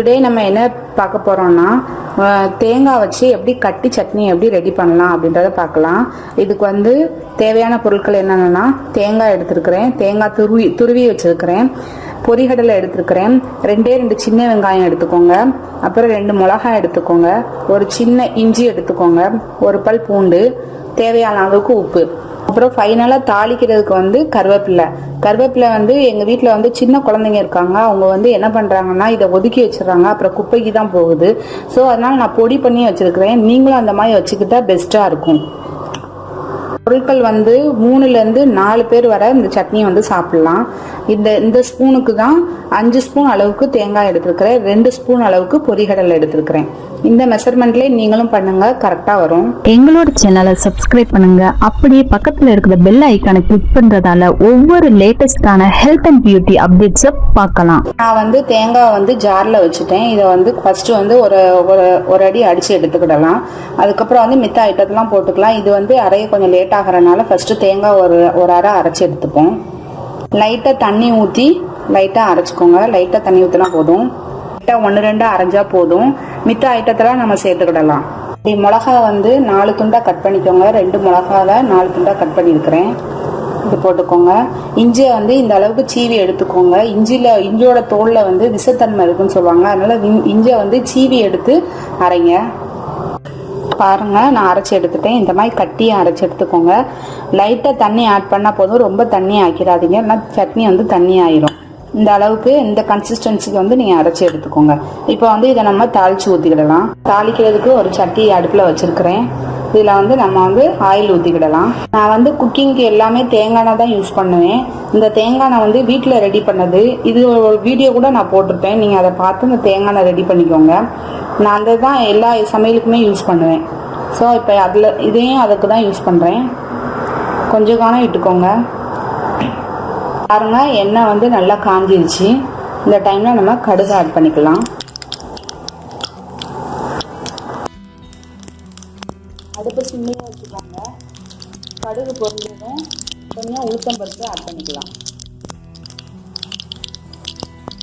Today நம்ம என்ன பார்க்க போகிறோம்னா தேங்காய் வச்சு எப்படி கட்டி சட்னி எப்படி ரெடி பண்ணலாம் அப்படின்றத பார்க்கலாம். இதுக்கு வந்து தேவையான பொருட்கள் என்னென்னா, தேங்காய் எடுத்துருக்கிறேன், தேங்காய் துருவி வச்சுருக்கிறேன், பொரிகடலை எடுத்துருக்கிறேன், 2 சின்ன வெங்காயம் எடுத்துக்கோங்க, அப்புறம் 2 மிளகாய் எடுத்துக்கோங்க, ஒரு சின்ன இஞ்சி எடுத்துக்கோங்க, ஒரு பல் பூண்டு, தேவையான அளவுக்கு உப்பு, அப்புறம் ஃபைனலாக தாளிக்கிறதுக்கு வந்து கருவேப்பிலை வந்து எங்கள் வீட்டில் வந்து சின்ன குழந்தைங்க இருக்காங்க. அவங்க வந்து என்ன பண்ணுறாங்கன்னா இதை ஒதுக்கி வச்சிடறாங்க, அப்புறம் குப்பைக்கு தான் போகுது. ஸோ அதனால் நான் பொடி பண்ணி வச்சுருக்கிறேன். நீங்களும் அந்த மாதிரி வச்சுக்கிட்டா பெஸ்ட்டாக இருக்கும். பொருட்கள் வந்து 3லேருந்து 4 பேர் வர இந்த சட்னி வந்து சாப்பிடலாம். இந்த ஸ்பூனுக்கு தான் 5 ஸ்பூன் அளவுக்கு தேங்காய் எடுத்துருக்கிறேன், 2 ஸ்பூன் அளவுக்கு பொரிகடலை எடுத்துருக்கிறேன். இந்த மெஷர்மெண்ட்லேயே நீங்களும் பண்ணுங்க, கரெக்டாக வரும். எங்களோட சேனலை சப்ஸ்கிரைப் பண்ணுங்க, அப்படியே பக்கத்தில் இருக்கிற பெல் ஐக்கானை கிளிக் பண்ணுறதால ஒவ்வொரு லேட்டஸ்டான ஹெல்த் அண்ட் பியூட்டி அப்டேட்ஸை பார்க்கலாம். நான் வந்து தேங்காய் வந்து ஜாரில் வச்சுட்டேன். இதை வந்து ஃபஸ்ட்டு வந்து ஒரு அடி அடித்து எடுத்துக்கிடலாம். அதுக்கப்புறம் வந்து மித்த ஐட்டத்தெல்லாம் போட்டுக்கலாம். இது வந்து அரைய கொஞ்சம் லேட் ஆகிறனால ஃபஸ்ட்டு தேங்காய் ஒரு அரை அரைச்சி எடுத்துப்போம். லைட்டாக தண்ணி ஊற்றி லைட்டாக அரைச்சிக்கோங்க. லைட்டாக தண்ணி ஊற்றினா போதும். லைட்டாக 1-2 அரைஞ்சா போதும். மித்த ஐட்டத்தெல்லாம் நம்ம சேர்த்துக்கிடலாம். மிளகா வந்து 4 துண்டாக கட் பண்ணிக்கோங்க. 2 மிளகாவை 4 துண்டாக கட் பண்ணியிருக்கிறேன். இது போட்டுக்கோங்க. இஞ்சியை வந்து இந்த அளவுக்கு சீவி எடுத்துக்கோங்க. இஞ்சியோட தோலில் வந்து விஷத்தன்மை இருக்குன்னு சொல்லுவாங்க. அதனால இஞ்சியை வந்து சீவி எடுத்து அரைங்க. பாருங்க, நான் அரைச்சி எடுத்துட்டேன். இந்த மாதிரி கட்டியை அரைச்சி எடுத்துக்கோங்க. லைட்டாக தண்ணி ஆட் பண்ணால் போதும், ரொம்ப தண்ணி ஆக்கிடாதீங்க, இல்லைனா சட்னி வந்து தண்ணி ஆயிரும். இந்த அளவுக்கு இந்த கன்சிஸ்டன்சிக்கு வந்து நீங்கள் அரைச்சி எடுத்துக்கோங்க. இப்போ வந்து இதை நம்ம தாளித்து ஊற்றிக்கிடலாம். தாளிக்கிறதுக்கு ஒரு சட்டி அடுப்பில் வச்சுருக்கிறேன். இதில் வந்து நம்ம வந்து ஆயில் ஊற்றிக்கிடலாம். நான் வந்து குக்கிங்க்கு எல்லாமே தேங்காய் தான் யூஸ் பண்ணுவேன். இந்த தேங்காய் வந்து வீட்டில் ரெடி பண்ணது. இது ஒரு வீடியோ கூட நான் போட்டிருப்பேன், நீங்கள் அதை பார்த்து இந்த தேங்காய் ரெடி பண்ணிக்கோங்க. நான் அதை தான் எல்லா சமையலுக்குமே யூஸ் பண்ணுவேன். ஸோ இப்போ இதையும் அதுக்கு தான் யூஸ் பண்ணுறேன். கொஞ்சம் காணம் இட்டுக்கோங்க. பாருங்க, எண்ணெய் வந்து நல்லா காஞ்சிருச்சு. இந்த டைமில் நம்ம கடுகு ஆட் பண்ணிக்கலாம். அடுப்பு சிம்மியே வச்சுக்கோங்க. கடுகு பொரிஞ்சதும் கொஞ்சம் உளுத்தம்பருப்பு ஆட் பண்ணிக்கலாம்.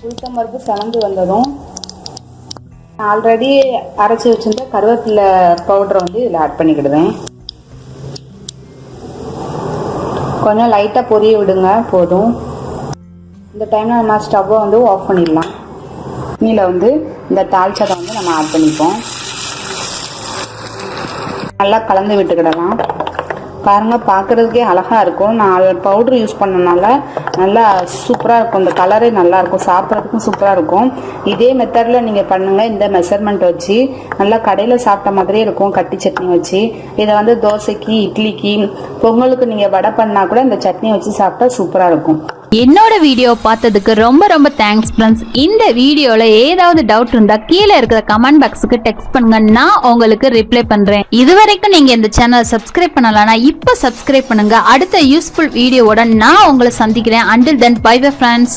உளுத்தம்பருப்பு செவந்து வந்ததும் ஆல்ரெடி அரைச்சி வச்சுருந்த கருவேப்பிலை பவுடரை வந்து இதில் ஆட் பண்ணிக்கிடுவேன். கொஞ்சம் லைட்டாக பொரிய விடுங்க, போதும். இந்த டைமில் நம்ம ஸ்டவ்வை வந்து ஆஃப் பண்ணிடலாம். இதில் வந்து இந்த தாளிச்சதை வந்து நம்ம ஆட் பண்ணிப்போம். நல்லா கலந்து விட்டுக்கிடலாம். பாருங்கள், பார்க்குறதுக்கே அழகாக இருக்கும். நான் பவுட்ரு யூஸ் பண்ணனால நல்லா சூப்பராக இருக்கும். இந்த கலரே நல்லாயிருக்கும், சாப்பிட்றதுக்கும் சூப்பராக இருக்கும். இதே மெத்தடில் நீங்கள் பண்ணுங்கள். இந்த மெஷர்மெண்ட் வச்சு நல்லா கடையில் சாப்பிட்ட மாதிரியே இருக்கும். கட்டி சட்னி வச்சு இதை வந்து தோசைக்கு, இட்லிக்கு, பொங்கலுக்கு நீங்கள் வடை பண்ணால் கூட இந்த சட்னி வச்சு சாப்பிட்டா சூப்பராக இருக்கும். என்னோட வீடியோ பார்த்ததுக்கு ரொம்ப ரொம்ப தேங்க்ஸ் ஃப்ரெண்ட்ஸ். இந்த வீடியோல ஏதாவது டவுட் இருந்தா கீழே இருக்கிற கமெண்ட் பாக்ஸுக்கு டெக்ஸ்ட் பண்ணுங்க, நான் உங்களுக்கு ரிப்ளை பண்றேன். இதுவரைக்கும் நீங்க இந்த சேனலை சப்ஸ்கிரைப் பண்ணலனா இப்ப சப்ஸ்கிரைப் பண்ணுங்க. அடுத்த யூஸ்ஃபுல் வீடியோவோட நான் உங்களை சந்திக்கிறேன். Until then, bye bye friends.